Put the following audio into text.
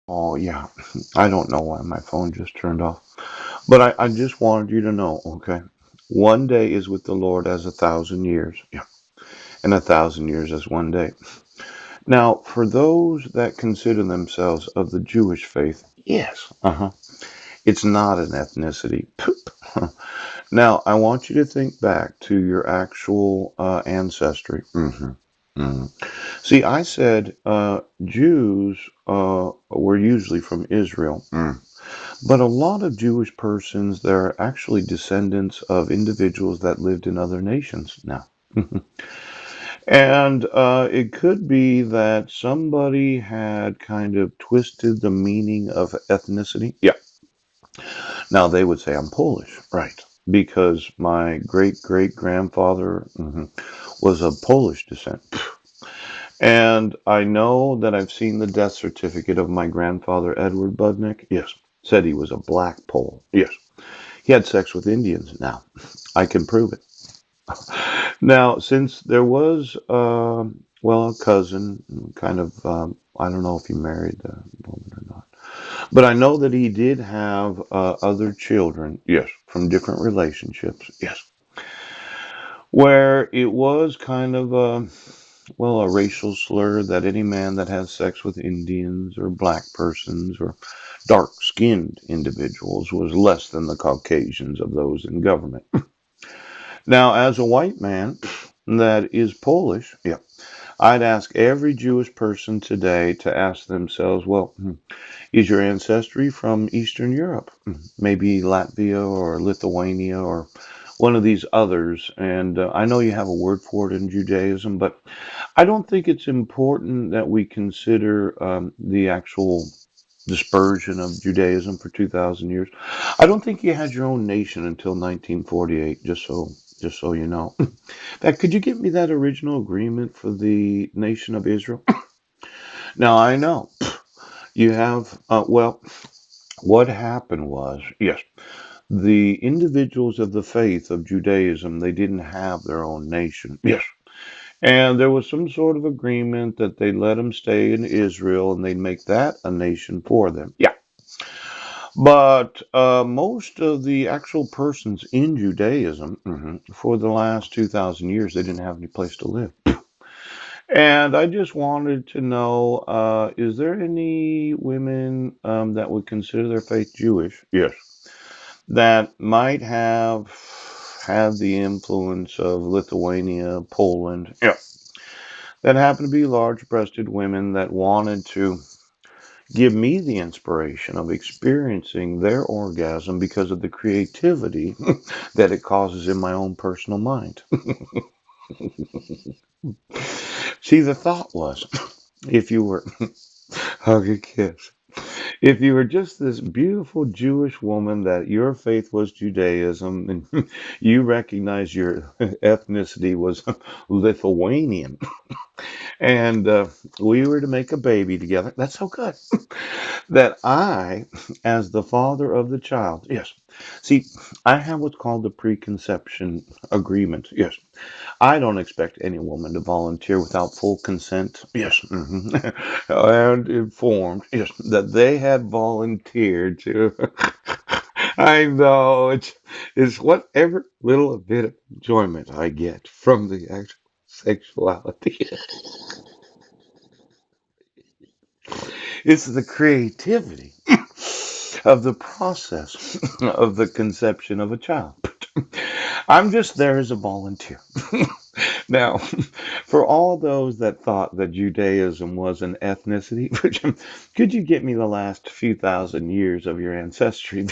Oh, yeah. I don't know why my phone just turned off. But I just wanted you to know, okay? One day is with the Lord as 1,000 years. Yeah. And 1,000 years as one day. Now, for those that consider themselves of the Jewish faith, yes, it's not an ethnicity. Poop. Now, I want you to think back to your actual ancestry. See, I said Jews were usually from Israel. But a lot of Jewish persons, they're actually descendants of individuals that lived in other nations now. And it could be that somebody had kind of twisted the meaning of ethnicity. Yeah. Now they would say I'm Polish, right? Because my great great grandfather was of Polish descent. And I know that I've seen the death certificate of my grandfather, Edward Budnick. Yes. Said he was a black Pole. Yes. He had sex with Indians. Now, I can prove it. Now, since there was, well, a cousin, kind of, I don't know if he married the woman or not, but I know that he did have other children, yes, from different relationships, yes, where it was kind of a, well, a racial slur that any man that has sex with Indians or black persons or dark skinned individuals was less than the Caucasians of those in government. Now, as a white man that is Polish, yeah, I'd ask every Jewish person today to ask themselves, well, is your ancestry from Eastern Europe? Maybe Latvia or Lithuania or one of these others. And I know you have a word for it in Judaism, but I don't think it's important that we consider the actual dispersion of Judaism for 2,000 years. I don't think you had your own nation until 1948, just so you know. In fact, could you get me that original agreement for the nation of Israel? Now, I know you have, well, what happened was, yes, the individuals of the faith of Judaism, they didn't have their own nation. Yes. And there was some sort of agreement that they'd let them stay in Israel and they'd make that a nation for them. Yeah. But most of the actual persons in Judaism, for the last 2,000 years, they didn't have any place to live. And I just wanted to know, is there any women that would consider their faith Jewish? Yes. That might have had the influence of Lithuania, Poland, yeah, that happen to be large-breasted women that wanted to give me the inspiration of experiencing their orgasm because of the creativity that it causes in my own personal mind. See, the thought was, if you were hug a kiss. If you were just this beautiful Jewish woman that your faith was Judaism and you recognize your ethnicity was Lithuanian, and we were to make a baby together, that's so good. That I, as the father of the child, yes. See, I have what's called the preconception agreement. Yes. I don't expect any woman to volunteer without full consent. Yes. And informed, yes, that they had volunteered to. I know it's whatever little bit of enjoyment I get from the actual sexuality. It's the creativity of the process of the conception of a child. I'm just there as a volunteer. Now, for all those that thought that Judaism was an ethnicity, could you get me the last few thousand years of your ancestry?